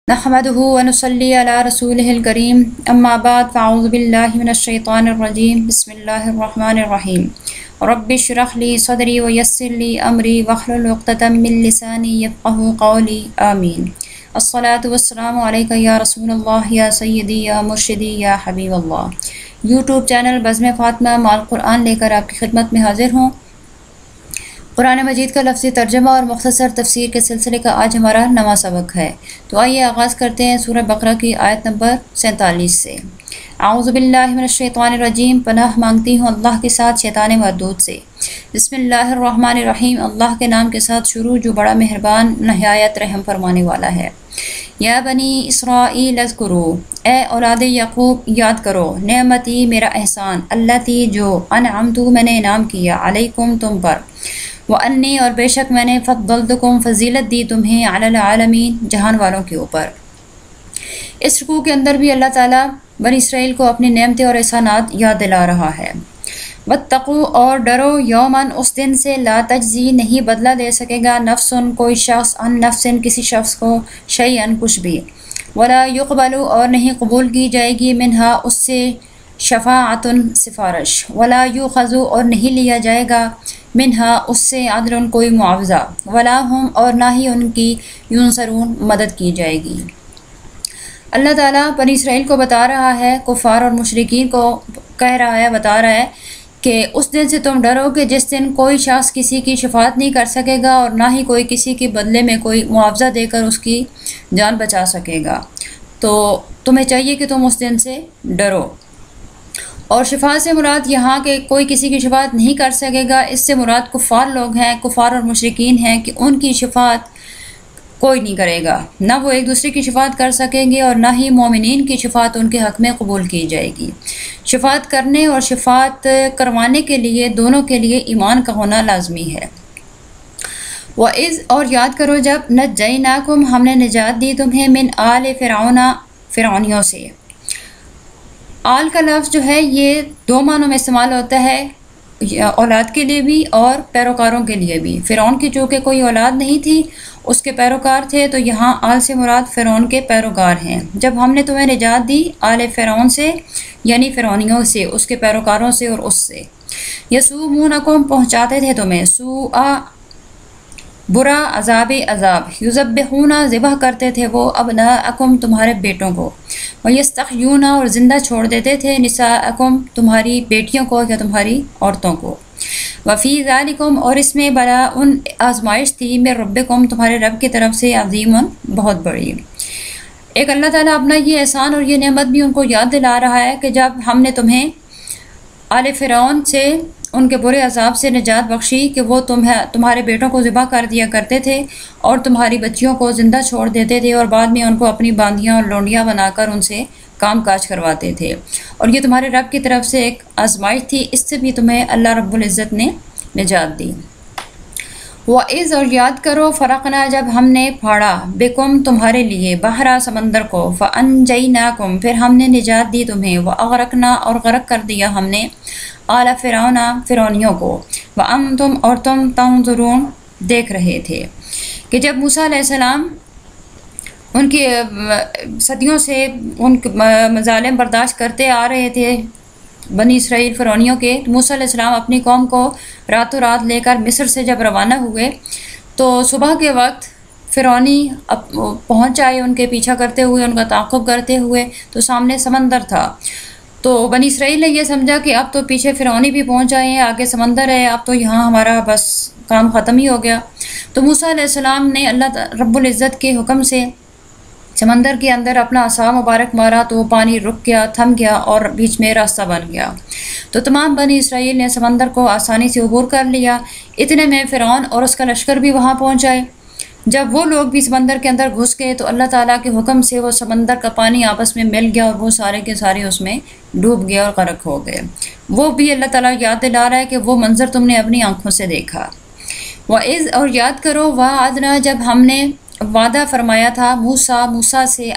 نحمده ونصلي على رسوله الكريم اما بعد فاعوذ بالله من الشيطان الرجيم بسم الله الرحمن الرحيم رب اشرح لي صدري ويسر لي امري واحلل عقدة من لساني يفقهوا قولي آمين. الصلاة والسلام عليك يا رسول الله يا سيدي يا مرشدي يا حبيب اللہ. یوٹیوب چینل بزم فاطمہ مع القرآن لے کر آپ کی خدمت میں حاضر ہوں. قرآن مجید کا لفظی ترجمہ اور مختصر تفسیر کے سلسلے کا آج ہمارا نواں سبق ہے. تو آئیے آغاز کرتے ہیں سورہ بقرہ کی آیت نمبر 47 سے. اعوذ باللہ من الشیطان الرجیم، پناہ مانگتی ہوں اللہ کے ساتھ شیطان مردود سے. بسم اللہ الرحمن الرحیم، اللہ کے نام کے ساتھ شروع جو بڑا مہربان نہایت رحم فرمانے والا ہے. یا بنی اسرائیل اذکروا، اے اولاد یعقوب یاد کرو، نعمتی میرا احسان، اللتی جو انعمت میں نے انعام کیا، علیکم تم پر، وانی اور بے شک میں نے فضلتکم فضیلت دی تمہیں، علی العالمین جہان والوں کے اوپر. اس رکوع کے اندر بھی اللہ تعالیٰ بنی اسرائیل کو اپنی نعمتیں اور احسانات یاد دلا رہا ہے. واتقوا اور ڈرو، یومن اس دن سے، لا تجزی نہیں بدلہ دے سکے گا، نفسن کوئی شخص، ان نفسن کسی شخص کو، شیئن کچھ بھی، ولا یقبل اور نہیں قبول کی جائے گی، منہا اس سے، شفاعت سفارش، ولا یؤخذ اور نہیں لیا جائے گا، منہا اس سے، عدل کوئی معاوضہ، ولا ہم اور نہ ہی ان کی، ینصرون مدد کی جائے گی. اللہ تعالیٰ بنی اسرائیل کو بتا رہا ہے، کفار اور مشرکین کو کہہ رہا ہے، بتا رہا ہے کہ اس دن سے تم ڈرو کہ جس دن کوئی شخص کسی کی شفاعت نہیں کر سکے گا اور نہ ہی کوئی کسی کے بدلے میں کوئی معاوضہ دے کر اس کی جان بچا سکے گا. تو تمہیں چاہیے کہ تم اس دن سے ڈرو. اور شفاعت سے مراد یہاں کہ کوئی کسی کی شفاعت نہیں کر سکے گا، اس سے مراد کفار لوگ ہیں، کفار اور مشرکین ہیں کہ ان کی شفاعت کوئی نہیں کرے گا، نہ وہ ایک دوسرے کی شفاعت کر سکیں گے اور نہ ہی مومنین کی شفاعت ان کے حق میں قبول کی جائے گی. شفاعت کرنے اور شفاعت کروانے کے لیے دونوں کے لیے ایمان کا ہونا لازمی ہے. وَإِذْ اور یاد کرو جب، نَجَّيْنَاكُمْ ہم نے نجات دی تمہیں، من آل فرعون فرعونیوں سے. آل کا لفظ جو ہے یہ دو معنوں میں استعمال ہوتا ہے، اولاد کے لیے بھی اور پیروکاروں کے لیے بھی. فرعون کی چونکہ کوئی اولاد نہیں تھی، اس کے پیروکار تھے، تو یہاں آل سے مراد فرعون کے پیروکار ہیں. جب ہم نے تمہیں نجات دی آل فرعون سے، یعنی فرعونیوں سے، اس کے پیروکاروں سے اور اس سے. یسومونکم پہنچاتے تھے تمہیں، سوء برا، عذاب، یذبحون ذبح کرتے تھے وہ، ابناءکم تمہارے بیٹوں کو، ویستحیون اور زندہ چھوڑ دیتے تھے، نساءکم تمہاری بیٹیوں کو یا تمہاری عورتوں کو. وفی ذالکم اور اس میں بلاء آزمائش تھی، من ربکم تمہارے رب کی طرف سے، عظیم بہت بڑی. ایک اللہ تعالیٰ اپنا یہ احسان اور یہ نعمت بھی ان کو یاد دلا رہا ہے کہ جب ہم نے تمہیں آل فرعون سے، ان کے برے عذاب سے نجات بخشی کہ وہ تمہارے بیٹوں کو ذبح کر دیا کرتے تھے اور تمہاری بچیوں کو زندہ چھوڑ دیتے تھے اور بعد میں ان کو اپنی باندیاں اور لونڈیاں بنا کر ان سے کام کاج کرواتے تھے، اور یہ تمہارے رب کی طرف سے ایک آزمائش تھی، اس سے بھی تمہیں اللہ رب العزت نے نجات دی. وَإِذْ اور یاد کرو، فرقنا جب ہم نے پھاڑا، بکم تمہارے لیے، بحرا سمندر کو، فَأَنْجَيْنَاكُمْ پھر ہم نے نجات دی تمہیں، وَأَغْرَقْنَا اور غرق کر دیا ہم نے، آل فرعون فرعونیوں کو، وَأَنْتُمْ اور تم تنظرون دیکھ رہے تھے. کہ جب موسیٰ علیہ السلام ان کی صدیوں سے ان مظالم برداشت کرتے آ رہے تھے بنی اسرائیل فرعونیوں کے، موسیٰ علیہ السلام اپنی قوم کو راتوں رات لے کر مصر سے جب روانہ ہوئے تو صبح کے وقت فرعونی پہنچ آئے ان کے پیچھا کرتے ہوئے، ان کا تعاقب کرتے ہوئے، تو سامنے سمندر تھا. تو بنی اسرائیل نے یہ سمجھا کہ اب تو پیچھے فرعونی بھی پہنچ آئے ہیں، آگے سمندر ہے، اب تو یہاں ہمارا بس کام ختم ہی ہو گیا. تو موسیٰ علیہ السلام نے اللہ رب العزت کے حکم سے سمندر کے اندر اپنا عصا مبارک مارا تو وہ پانی رک گیا، تھم گیا اور بیچ میں راستہ بن گیا. تو تمام بنی اسرائیل نے سمندر کو آسانی سے عبور کر لیا. اتنے میں فرعون اور اس کا لشکر بھی وہاں پہنچ آئے. جب وہ لوگ بھی سمندر کے اندر گھس گئے تو اللہ تعالیٰ کے حکم سے وہ سمندر کا پانی آپس میں مل گیا اور وہ سارے کے سارے اس میں ڈوب گئے اور غرق ہو گئے. وہ بھی اللہ تعالیٰ یاد دلا رہا ہے کہ وہ منظر تم نے اپنی آنکھوں سے دیکھا. وَإِذْ اور یاد کرو، وَعَدْنَا جب ہم نے وعدہ فرمایا تھا، موسیٰ سے،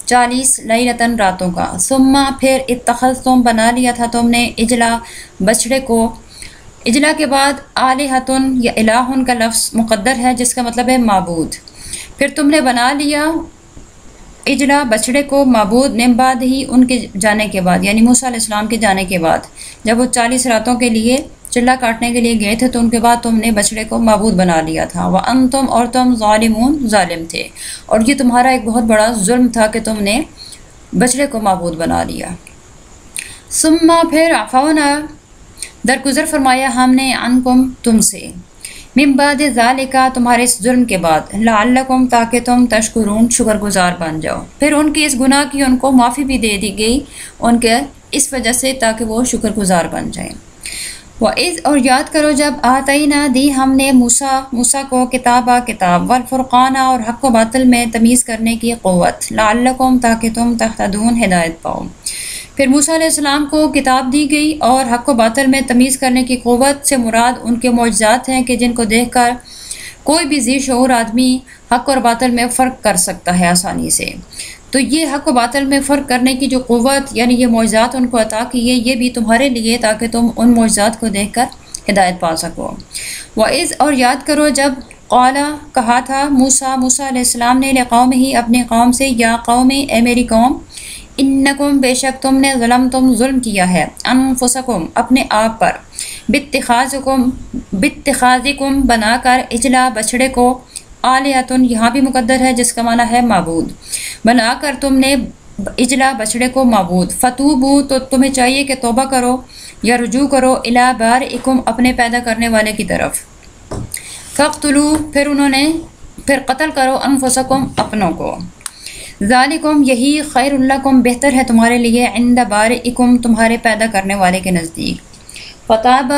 40 لیلتاً راتوں کا، ثم پھر اتخذتم بنا لیا تھا تم نے، اجلا بچڑے کو. اجلا کے بعد آلہتن یا الہن کا لفظ مقدر ہے جس کا مطلب ہے معبود. پھر تم نے بنا لیا اجلا بچڑے کو معبود من بعد ہی ان کے جانے کے بعد، یعنی موسیٰ علیہ السلام کے جانے کے بعد، جب وہ 40 راتوں کے لیے چلا کاٹنے کے لیے گئے تھے تو ان کے بعد تم نے بچڑے کو معبود بنا لیا تھا۔ وَأَنْتُمْ اور تم ظالمون ظالم تھے، اور یہ تمہارا ایک بہت بڑا ظلم تھا کہ تم نے بچڑے کو معبود بنا لیا۔ ثم پھر عفونا درگزر فرمایا ہم نے عنکم تم سے، من بعد ذالک تمہارے اس ظلم کے بعد، لعلکم تاکہ تم تشکرون شکر گزار بن جاؤ۔ پھر ان کی اس گناہ کی ان کو معافی بھی دے دی گئی ان کے اس وجہ سے تاکہ وہ شکر گزار بن جائیں۔ وَإِذْ اور یاد کرو جب آتینا دی ہم نے موسیٰ کو کتاب والفرقان اور حق و باطل میں تمیز کرنے کی قوت، لعلکم تاکہ تم تہتدون ہدایت پاؤ۔ پھر موسیٰ علیہ السلام کو کتاب دی گئی اور حق و باطل میں تمیز کرنے کی قوت سے مراد ان کے معجزات ہیں کہ جن کو دیکھ کر کوئی بھی ذی شعور آدمی حق اور باطل میں فرق کر سکتا ہے آسانی سے۔ تو یہ حق و باطل میں فرق کرنے کی جو قوت یعنی یہ معجزات ان کو عطا کی ہے، یہ بھی تمہارے لیے تاکہ تم ان معجزات کو دیکھ کر ہدایت پا سکو۔ وَإِذْ اور یاد کرو جب قال کہا تھا موسیٰ علیہ السلام نے لقومہ اپنے قوم سے، یا قوم اے میری قوم، انکم بے شک تم نے ظلم کیا ہے، انفسکم اپنے آپ پر، باتخاذکم بنا کر اجلا بچڑے کو، آلیہتن یہاں بھی مقدر ہے جس کا معنی ہے معبود، بنا کر تم نے اجلا بچڑے کو معبود، فتوبو تو تمہیں چاہیے کہ توبہ کرو یا رجوع کرو، الی بارئکم اپنے پیدا کرنے والے کی طرف، فاقتلوا پھر قتل کرو انفسکم اپنوں کو، ذالکم یہی خیر لکم بہتر ہے تمہارے لیے، عند بارئکم تمہارے پیدا کرنے والے کے نزدیک، فتاب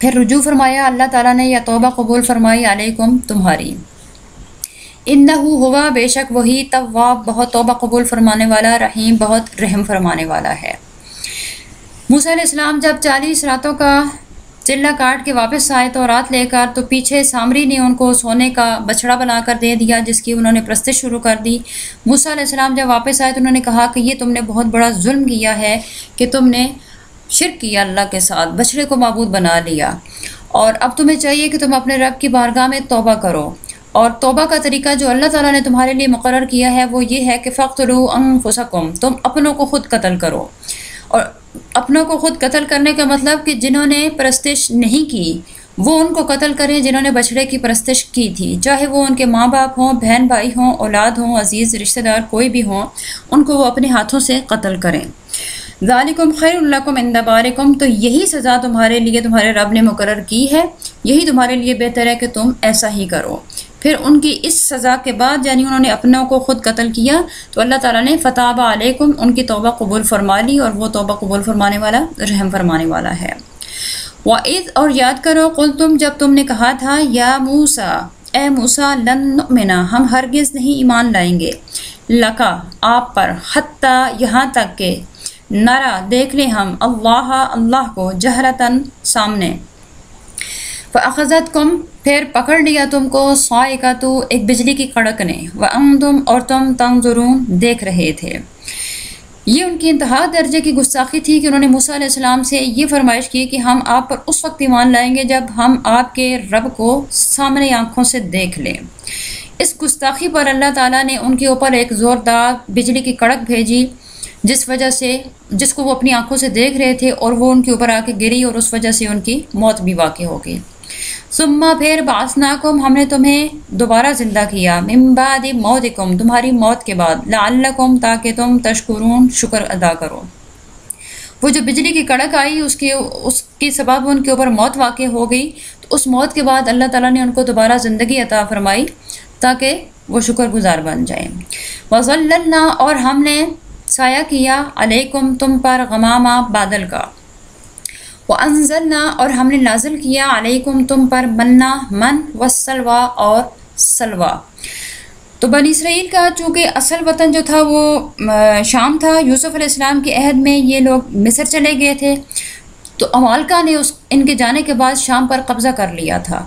پھر رجوع فرمایا اللہ تعالیٰ نے یا توبہ قبول فرمائی علیکم تمہاری، انہ ہوا بے شک وہی تواب بہت توبہ قبول فرمانے والا، رحیم بہت رحم فرمانے والا ہے۔ موسیٰ علیہ السلام جب 40 راتوں کا چلہ کاٹ کے واپس آئے تو رات لے کر، تو پیچھے سامری نے ان کو سونے کا بچڑا بنا کر دے دیا جس کی انہوں نے پرستش شروع کر دی۔ موسیٰ علیہ السلام جب واپس آئے تو انہوں نے کہا کہ یہ تم نے بہت بڑا ظلم کیا ہے کہ تم نے شرک کیا اللہ کے ساتھ، بچڑے کو معبود بنا لیا، اور اب تمہیں چاہیے کہ تم اپنے رب کی بارگاہ میں توبہ کرو، اور توبہ کا طریقہ جو اللہ تعالیٰ نے تمہارے لیے مقرر کیا ہے وہ یہ ہے کہ فاقتلوا انفسکم تم اپنوں کو خود قتل کرو، اور اپنوں کو خود قتل کرنے کا مطلب کہ جنہوں نے پرستش نہیں کی وہ ان کو قتل کریں جنہوں نے بچڑے کی پرستش کی تھی، چاہے وہ ان کے ماں باپ ہوں، بہن بھائی ہوں، اولاد ہوں، عزیز رشتہ دار کوئی بھی ہوں، ان کو وہ اپنے ہاتھوں سے قتل کریں۔ ذالکم خیر لکم عند بارئکم تو یہی سزا تمہارے لیے تمہارے رب نے مقرر کی ہے، یہی تمہارے لیے بہتر ہے کہ تم ایسا ہی کرو۔ پھر ان کی اس سزا کے بعد یعنی انہوں نے اپنوں کو خود قتل کیا تو اللہ تعالیٰ نے فتاب علیکم ان کی توبہ قبول فرما لی، اور وہ توبہ قبول فرمانے والا رحم فرمانے والا ہے۔ وَإِذْ اور یاد کرو قلتم جب تم نے کہا تھا یا موسیٰ اے موسیٰ لن نؤمن ہم ہرگز نہیں ایمان لائیں گے، لکا آپ پر، حتیٰ یہاں تک کہ نرا دیکھ لیں ہم اللہ کو جہرتاً سامنے، فَأَخَذَتْكُمْ پھر پکڑ لیا تم کو صاعقۃ ایک بجلی کی کڑک نے، وَأَنْتُمْ اور تم تنظرون دیکھ رہے تھے۔ یہ ان کی انتہا درجے کی گستاخی تھی کہ انہوں نے موسیٰ علیہ السلام سے یہ فرمائش کی کہ ہم آپ پر اس وقت ایمان لائیں گے جب ہم آپ کے رب کو سامنے آنکھوں سے دیکھ لیں۔ اس گستاخی پر اللہ تعالیٰ نے ان کے اوپر ایک زوردار بجلی کی کڑک بھیجی جس کو وہ اپنی آنکھوں سے دیکھ رہے تھے، اور وہ ان کے اوپر آ کے گری اور اس وجہ سے ان کی موت بھی واقع ہو گئی۔ ثم پھر بعثناکم ہم نے تمہیں دوبارہ زندہ کیا، من بعد موتکم تمہاری موت کے بعد، لعلکم تاکہ تم تشکرون شکر ادا کرو۔ وہ جو بجلی کی کڑک آئی اس کی سبب ان کے اوپر موت واقع ہو گئی، تو اس موت کے بعد اللہ تعالیٰ نے ان کو دوبارہ زندگی عطا فرمائی تاکہ وہ شکر گزار بن جائیں۔ وَظَلَّلْنَا اور ہم نے سایہ کیا علیکم تم پر غمامہ بادل کا، وَأَنزَلْنَا اور ہم نے نازل کیا علیکم تم پر منّا من والسلوى اور سلوہ۔ تو بنی اسرائیل کا چونکہ اصل وطن جو تھا وہ شام تھا، یوسف علیہ السلام کے عہد میں یہ لوگ مصر چلے گئے تھے، تو عمالقہ نے ان کے جانے کے بعد شام پر قبضہ کر لیا تھا۔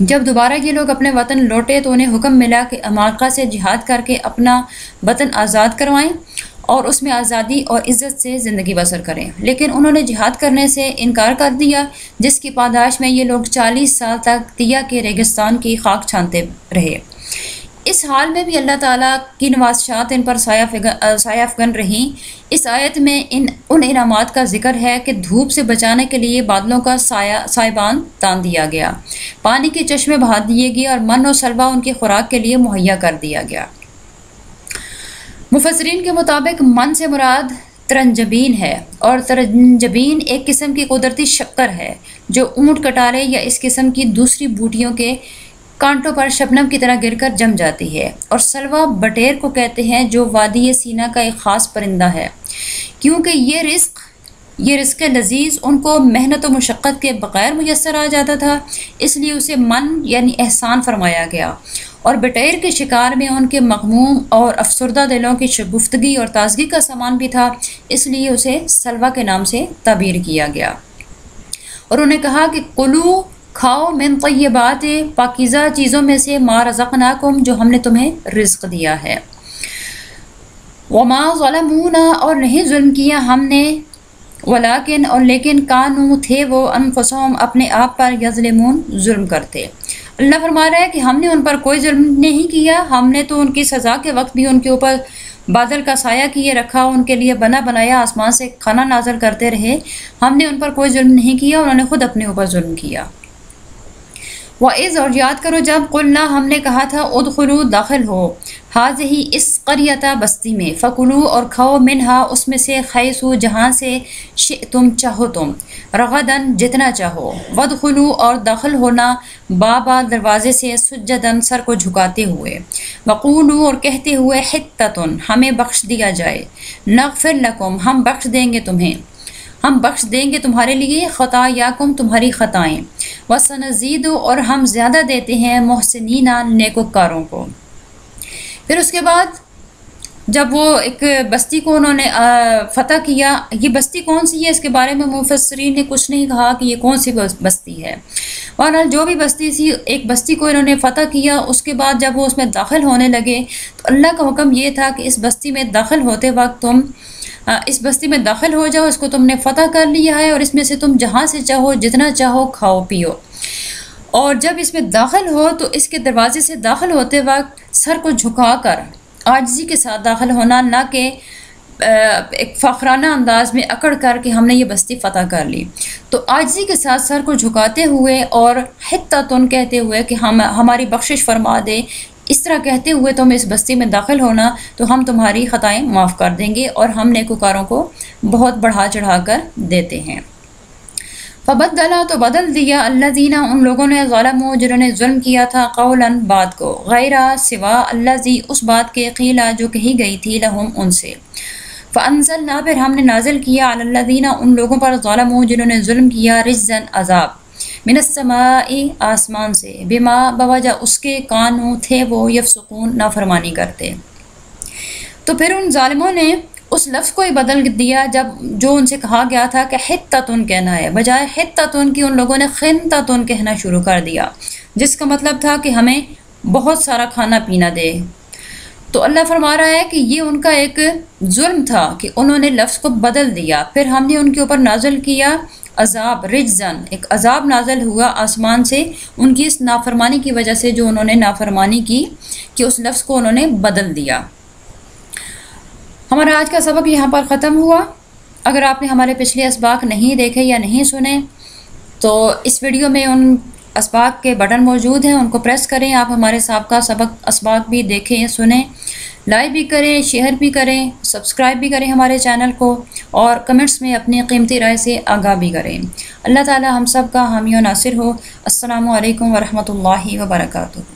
جب دوبارہ یہ لوگ اپنے وطن لوٹے تو انہیں حکم ملا کہ عمالقہ سے جہاد کر کے اپنا وطن آزاد کروائیں اور اس میں آزادی اور عزت سے زندگی بسر کریں، لیکن انہوں نے جہاد کرنے سے انکار کر دیا، جس کی پاداش میں یہ لوگ 40 سال تک تیہ کے ریگستان کی خاک چھانتے رہے۔ اس حال میں بھی اللہ تعالیٰ کی نوازشات ان پر سایہ افگن رہیں۔ اس آیت میں ان انعامات کا ذکر ہے کہ دھوپ سے بچانے کے لیے بادلوں کا سائبان تان دیا گیا، پانی کے چشمے بہا دیے گئے اور من و سلوہ ان کی خوراک کے لیے مہیا کر دیا گیا۔ مفسرین کے مطابق من سے مراد ترنجبین ہے، اور ترنجبین ایک قسم کی قدرتی شکر ہے جو اونٹ کٹارے یا اس قسم کی دوسری بوٹیوں کے کانٹوں پر شبنم کی طرح گر کر جم جاتی ہے، اور سلوہ بٹیر کو کہتے ہیں جو وادی سینا کا ایک خاص پرندہ ہے، کیونکہ یہ رزق لذیذ ان کو محنت و مشقت کے بغیر میسر آ جاتا تھا، اس لیے اسے من یعنی احسان فرمایا گیا، اور بٹیر کے شکار میں ان کے مغموم اور افسردہ دلوں کی شگفتگی اور تازگی کا سامان بھی تھا، اس لیے اسے سلوہ کے نام سے تعبیر کیا گیا۔ اور انہیں کہا کہ کلو، کھاؤ، من طیبات، پاکیزہ چیزوں میں سے، ما رزقناکم، جو ہم نے تمہیں رزق دیا ہے۔ وما ظلمونا، اور نہیں ظلم کیا ہم نے، ولیکن، اور لیکن، کانو، تھے وہ، انفسہم، اپنے آپ پر، یظلمون، ظلم کرتے۔ اللہ فرما رہا ہے کہ ہم نے ان پر کوئی ظلم نہیں کیا، ہم نے تو ان کی سزا کے وقت بھی ان کے اوپر بادل کا سایہ کیے رکھا، ان کے لیے بنا بنایا آسمان سے کھانا نازل کرتے رہے، ہم نے ان پر کوئی ظلم نہیں کیا، انہوں نے خود اپنے اوپر ظلم کیا۔ وَإِذْ، اور یاد کرو جب، قلنا، ہم نے کہا تھا، ادخلوا، داخل ہو، ہذہ، اس قریۃ، بستی میں، فکلوا، اور کھاؤ، منہا، اس میں سے، حیث، جہاں سے، شئتم، چاہو تم، رغدن، جتنا چاہو، وادخلوا، اور داخل ہونا، بابا، دروازے سے، سجدن، سر کو جھکاتے ہوئے، وقولوا، اور کہتے ہوئے، حطۃ، ہمیں بخش دیا جائے، نغفر لکم، ہم بخش دیں گے تمہیں، ہم بخش دیں گے تمہارے لیے، خطایاکم، تمہاری خطائیں، وسنزید، اور ہم زیادہ دیتے ہیں، محسنین، نیکوکاروں کو۔ پھر اس کے بعد جب وہ ایک بستی کو انہوں نے فتح کیا، یہ بستی کون سی ہے اس کے بارے میں مفسرین نے کچھ نہیں کہا کہ یہ کون سی بستی ہے، بہرحال جو بھی بستی تھی، ایک بستی کو انہوں نے فتح کیا۔ اس کے بعد جب وہ اس میں داخل ہونے لگے تو اللہ کا حکم یہ تھا کہ اس بستی میں داخل ہوتے وقت تم اس بستی میں داخل ہو جاؤ، اس کو تم نے فتح کر لیا ہے، اور اس میں سے تم جہاں سے چاہو، جتنا چاہو، کھاؤ پیو۔ اور جب اس میں داخل ہو تو اس کے دروازے سے داخل ہوتے وقت سر کو جھکا کر عاجزی کے ساتھ داخل ہونا، نہ کہ ایک فخرانہ انداز میں اکڑ کر کہ ہم نے یہ بستی فتح کر لی۔ تو عاجزی کے ساتھ سر کو جھکاتے ہوئے اور حطۃ کہتے ہوئے کہ ہماری بخشش فرما دے، اس طرح کہتے ہوئے تم اس بستی میں داخل ہونا تو ہم تمہاری خطائیں معاف کر دیں گے، اور ہم نیکوکاروں کو بہت بڑھا چڑھا کر دیتے ہیں۔ فبدلا، تو بدل دیا، الذین، ان لوگوں نے، ظلموا، جنہوں نے ظلم کیا تھا، قولا، بات کو، غیر، سوا، الذی، اس بات کے، قیلا، جو کہی گئی تھی، لہم، ان سے، فانزلنا، پھر ہم نے نازل کیا، علی الذین، ان لوگوں پر، ظلموا، جنہوں نے ظلم کیا، رجزا، عذاب، من السماء، آسمان سے، بما، بوجہ اس کے، کانو، تھے وہ، یفسقون، نافرمانی کرتے۔ تو پھر ان ظالموں نے اس لفظ کو ہی بدل دیا جو ان سے کہا گیا تھا کہ حطۃ کہنا ہے، بجائے حطۃ کی ان لوگوں نے خنطۃ کہنا شروع کر دیا، جس کا مطلب تھا کہ ہمیں بہت سارا کھانا پینا دے۔ تو اللہ فرما رہا ہے کہ یہ ان کا ایک ظلم تھا کہ انہوں نے لفظ کو بدل دیا، پھر ہم نے ان کے اوپر نازل کیا عذاب، رجزن، ایک عذاب نازل ہوا آسمان سے ان کی اس نافرمانی کی وجہ سے، جو انہوں نے نافرمانی کی کہ اس لفظ کو انہوں نے بدل دیا۔ ہمارا آج کا سبق یہاں پر ختم ہوا۔ اگر آپ نے ہمارے پچھلے اسباق نہیں دیکھے یا نہیں سنے تو اس ویڈیو میں ان اسباق کے بٹن موجود ہیں، ان کو پریس کریں، آپ ہمارے سابقہ اسباق بھی دیکھیں، سنیں، لائک بھی کریں، شیئر بھی کریں، سبسکرائب بھی کریں ہمارے چینل کو، اور کمنٹس میں اپنی قیمتی رائے سے آگاہ بھی کریں۔ اللہ تعالی ہم سب کا حامی و ناصر ہو۔ السلام علیکم ورحمۃ اللہ وبرکاتہ۔